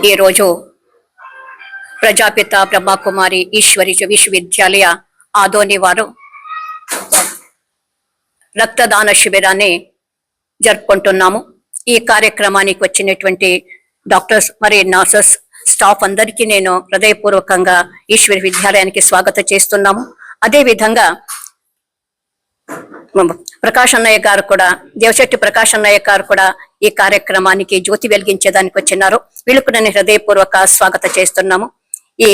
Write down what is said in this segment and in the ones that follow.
ఈరోజు ప్రజాపిత బ్రహ్మకుమారి ఈశ్వరి విశ్వవిద్యాలయ ఆదోని వారు రక్తదాన శిబిరాన్ని జరుపుకుంటున్నాము. ఈ కార్యక్రమానికి వచ్చినటువంటి డాక్టర్స్ మరి నర్సెస్ స్టాఫ్ అందరికీ నేను హృదయపూర్వకంగా ఈశ్వరి విద్యాలయానికి స్వాగతం చేస్తున్నాము. అదేవిధంగా ప్రకాష్ అన్నయ్య గారు కూడా, దేవశెట్టి ప్రకాష్ అన్నయ్య గారు కూడా ఈ కార్యక్రమానికి జ్యోతి వెలిగించేదానికి వచ్చినారు. వీళ్ళకు నేను హృదయపూర్వక స్వాగతం చేస్తున్నాము. ఈ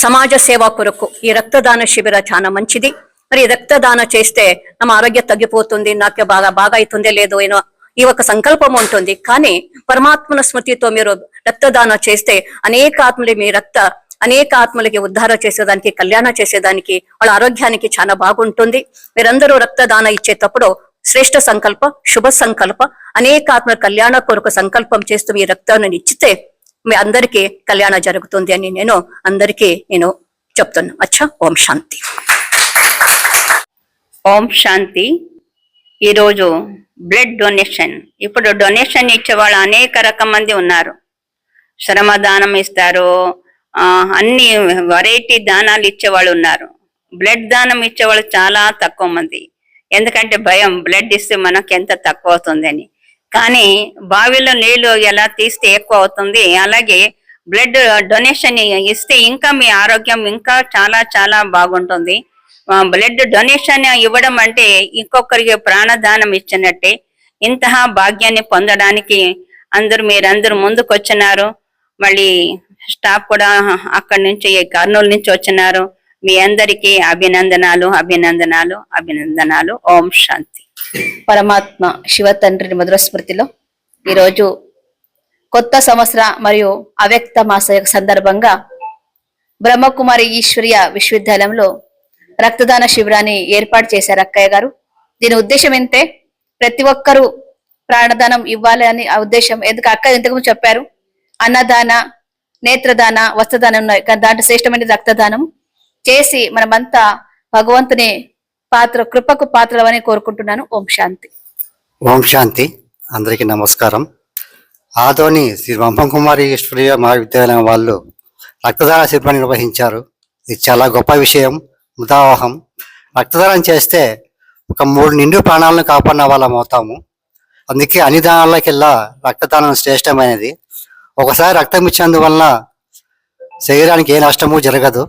సమాజ సేవ కొరకు ఈ రక్తదాన శిబిర చాలా మంచిది. మరి రక్తదాన చేస్తే నా ఆరోగ్యం తగ్గిపోతుంది, నాకు బాగా అవుతుందే లేదో ఏనో ఈ ఒక సంకల్పం ఉంటుంది. కానీ పరమాత్మల స్మృతితో మీరు రక్తదానం చేస్తే అనేక ఆత్మలకి ఉద్ధార చేసేదానికి, కళ్యాణ చేసేదానికి, వాళ్ళ ఆరోగ్యానికి చాలా బాగుంటుంది. మీరందరూ రక్తదానం ఇచ్చేటప్పుడు శ్రేష్ఠ సంకల్ప, శుభ సంకల్ప, అనేక ఆత్మల కళ్యాణ కొరకు సంకల్పం చేస్తూ మీ రక్తాన్ని ఇచ్చితే మీ అందరికీ కళ్యాణం జరుగుతుంది అని నేను అందరికీ చెప్తున్నాను. అచ్చా, ఓం శాంతి. ఓం శాంతి. ఈరోజు బ్లడ్ డొనేషన్. ఇప్పుడు డొనేషన్ ఇచ్చే వాళ్ళు అనేక రకం మంది ఉన్నారు. శ్రమదానం ఇస్తారు, అన్ని వెరైటీ దానాలు ఇచ్చేవాళ్ళు ఉన్నారు. బ్లడ్ దానం ఇచ్చేవాళ్ళు చాలా తక్కువ మంది. ఎందుకంటే భయం, బ్లడ్ ఇస్తే మనకు ఎంత తక్కువ అవుతుందని. కానీ బావిలో నీళ్లు ఎలా తీస్తే ఎక్కువ అవుతుంది, అలాగే బ్లడ్ డొనేషన్ ఇస్తే ఇంకా మీ ఆరోగ్యం ఇంకా చాలా చాలా బాగుంటుంది. బ్లడ్ డొనేషన్ ఇవ్వడం అంటే ఇంకొకరికి ప్రాణదానం ఇచ్చినట్టే. ఇంತಹ భాగ్యాన్ని పొందడానికి మీరందరూ ముందుకు వచ్చినారు. మళ్ళీ స్టాఫ్ కూడా అక్కడి నుంచి, కర్నూలు నుంచి వచ్చినారు. మీ అందరికీ అభినందనాలు, అభినందనాలు, అభినందనాలు. ఓం శాంతి. పరమాత్మ శివ తండ్రి మధుర స్మృతిలో ఈరోజు కొత్త సంవత్సర మరియు అవ్యక్త మాస సందర్భంగా బ్రహ్మకుమారి ఈశ్వరీయ విశ్వవిద్యాలయంలో రక్తదాన శిబిరాన్ని ఏర్పాటు చేశారు అక్కయ్య గారు. దీని ఉద్దేశం ఏంటే ప్రతి ఒక్కరూ ప్రాణదానం ఇవ్వాలి అని ఆ ఉద్దేశం. ఎందుకు అక్క ఇంతకుముందు చెప్పారు, అన్నదాన, నేత్రదాన, వస్త్రదానం ఉన్నాయి, కానీ దాంట్లో శ్రేష్టమైన రక్తదానం చేసి మనమంతా భగవంతుని కృపకు పాత్రలని కోరుకుంటున్నాను. ఓం శాంతి. ఓం శాంతి. అందరికీ నమస్కారం. ఆదోని శ్రీ బ్రహ్మకుమారి ఈశ్వరీయ మహావిద్యాలయం వాళ్ళు రక్తదాన శిబిరాన్ని నిర్వహించారు. ఇది చాలా గొప్ప విషయం, ముదావహం. రక్తదానం చేస్తే ఒక 3 నిండు ప్రాణాలను కాపాడిన వాళ్ళం అవుతాము. అందుకే అన్ని దానాలకెల్లా రక్తదానం శ్రేష్టమైనది. ఒకసారి రక్తం ఇచ్చినందువలన శరీరానికి ఏ నష్టము జరగదు.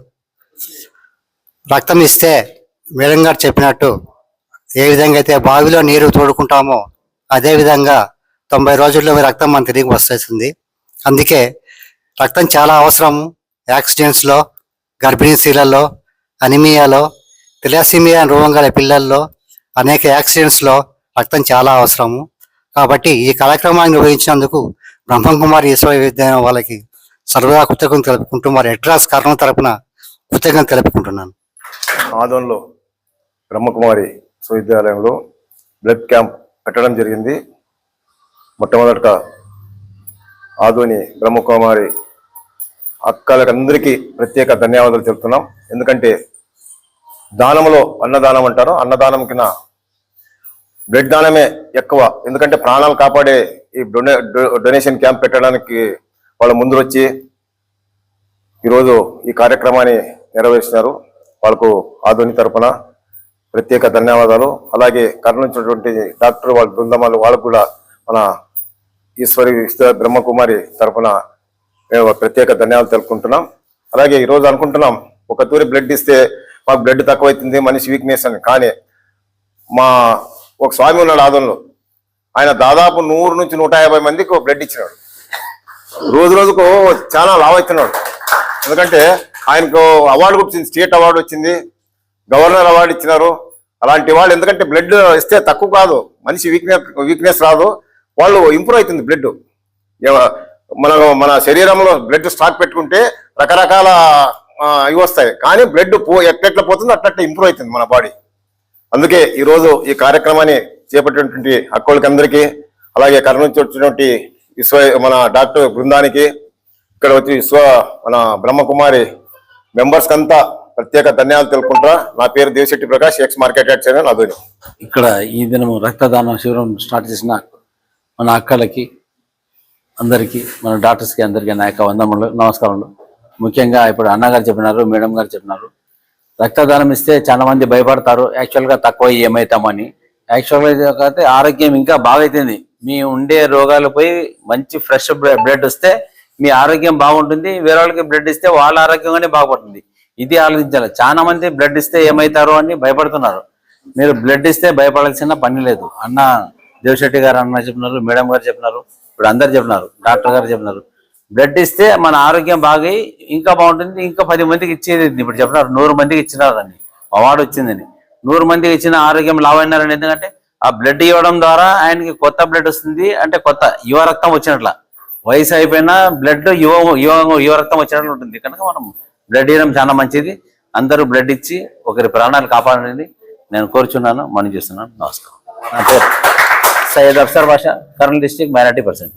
రక్తం ఇస్తే మేడం గారు చెప్పినట్టు ఏ విధంగా అయితే బావిలో నీరు తోడుకుంటామో అదేవిధంగా 90 రోజుల్లో రక్తం మన తిరిగి వస్తుంది. అందుకే రక్తం చాలా అవసరము. యాక్సిడెంట్స్లో, గర్భిణీ స్త్రీలలో, అనిమియాలో, థెలాసీమియా రోగం గల పిల్లల్లో, అనేక యాక్సిడెంట్స్లో రక్తం చాలా అవసరము. కాబట్టి ఈ కార్యక్రమాన్ని నిర్వహించినందుకు బ్రహ్మకుమారి ఈశ్వర విద్యాలయం వాళ్ళకి సర్వదా కృతజ్ఞతలు తెలుపుకుంటూ మరి ఎడ్రాస్ కర్నూలు తరపున కృతజ్ఞతలు తెలుపుకుంటున్నాను. ఆదోన్లో బ్రహ్మకుమారి విశ్వవిద్యాలయంలో బ్లడ్ క్యాంప్ పెట్టడం జరిగింది. మొట్టమొదట ఆదోని బ్రహ్మకుమారి అక్కలందరికీ ప్రత్యేక ధన్యవాదాలు చెప్తున్నాం. ఎందుకంటే దానంలో అన్నదానం అంటారు, అన్నదానం కింద బ్లడ్ దానమే ఎక్కువ. ఎందుకంటే ప్రాణాలు కాపాడే ఈ డొనేషన్ క్యాంప్ పెట్టడానికి వాళ్ళు ముందు వచ్చి ఈరోజు ఈ కార్యక్రమాన్ని నెరవేర్చినారు. వాళ్ళకు ఆదోని తరఫున ప్రత్యేక ధన్యవాదాలు. అలాగే కర్ణించినటువంటి డాక్టర్ వాళ్ళ బృందమాలు వాళ్ళకు కూడా మన ఈశ్వరి బ్రహ్మకుమారి తరఫున మేము ప్రత్యేక ధన్యవాదాలు తెలుపుకుంటున్నాం. అలాగే ఈరోజు అనుకుంటున్నాం ఒక తూరి బ్లడ్ ఇస్తే మాకు బ్లడ్ తక్కువైతుంది, మనిషి వీక్నెస్ అని. కానీ మా ఒక స్వామి ఉన్నాడు ఆదోన్లో, ఆయన దాదాపు 100 నుంచి 150 మందికి బ్లడ్ ఇచ్చినాడు. రోజుకు చాలా లావ్ అవుతున్నాడు. ఎందుకంటే ఆయనకు అవార్డు వచ్చింది, స్టేట్ అవార్డు వచ్చింది, గవర్నర్ అవార్డు ఇచ్చినారు. అలాంటి వాళ్ళు, ఎందుకంటే బ్లడ్ ఇస్తే తక్కువ కాదు, మనిషి వీక్నెస్ రాదు, వాళ్ళు ఇంప్రూవ్ అవుతుంది బ్లడ్. మన శరీరంలో బ్లడ్ స్టాక్ పెట్టుకుంటే రకరకాల ఇవి వస్తాయి, కానీ బ్లడ్ ఎట్లా పోతుందో అట్లా ఇంప్రూవ్ అవుతుంది మన బాడీ. అందుకే ఈరోజు ఈ కార్యక్రమాన్ని చేపట్టినటువంటి అక్కోళ్ళకి అందరికీ, అలాగే కర్నూలు నుంచి వచ్చినటువంటి మన డాక్టర్ బృందానికి, ఇక్కడ వచ్చి మన బ్రహ్మకుమారి మెంబర్స్ అంతా ప్రత్యేక ధన్యవాదాలు తెలుపుకుంటా. నా పేరు Devasetti Prakash, X market yard chairman Adoni. ఇక్కడ ఈ దినము రక్తదాన శిబిరం స్టార్ట్ చేసిన మన అక్కలకి అందరికీ మన డాక్టర్స్కి అందరికీ నా యొక్క వందనములు నమస్కారములు. ముఖ్యంగా ఇప్పుడు అన్నగారు చెప్పినారు, మేడం గారు చెప్పినారు, రక్తదానం ఇస్తే చాలా మంది భయపడతారు యాక్చువల్గా తక్కువ ఏమవుతామని. యాక్చువల్గా అయితే ఆరోగ్యం ఇంకా బాగైతుంది. మీ ఉండే రోగాలు పోయి మంచి ఫ్రెష్ బ్లడ్ వస్తే మీ ఆరోగ్యం బాగుంటుంది. వేరే వాళ్ళకి బ్లడ్ ఇస్తే వాళ్ళ ఆరోగ్యంగానే బాగుపడుతుంది. ఇది ఆలోచించాలి. చాలా మంది బ్లడ్ ఇస్తే ఏమవుతారు అని భయపడుతున్నారు. మీరు బ్లడ్ ఇస్తే భయపడాల్సిన పని లేదు. అన్న దేవశెట్టి గారు అన్న చెప్పినారు, మేడం గారు చెప్పినారు, ఇప్పుడు అందరు చెప్పినారు, డాక్టర్ గారు చెప్పినారు, బ్లడ్ ఇస్తే మన ఆరోగ్యం బాగా ఇంకా బాగుంటుంది. ఇంకా 10 మందికి ఇచ్చేది ఇప్పుడు చెప్పినారు, 100 మందికి ఇచ్చినారని అవార్డు వచ్చిందని. 100 మందికి ఇచ్చిన ఆరోగ్యం లావైనారని. ఎందుకంటే ఆ బ్లడ్ ఇవ్వడం ద్వారా ఆయనకి కొత్త బ్లడ్ వస్తుంది. అంటే కొత్త యువ రక్తం వచ్చినట్ల, వయసు అయిపోయినా బ్లడ్ యువ రక్తం వచ్చినట్లు ఉంటుంది. కనుక మనం బ్లడ్ ఇవ్వడం చాలా మంచిది. అందరూ బ్లడ్ ఇచ్చి ఒకరి ప్రాణాలు కాపాడండి నేను కోరుచున్నాను, మనం చేస్తున్నాను. నమస్కారం. నా పేరు సయ్యద్ అఫ్సర్ బాషా, కర్నూలు డిస్ట్రిక్ట్ మైనార్టీ పర్సన్.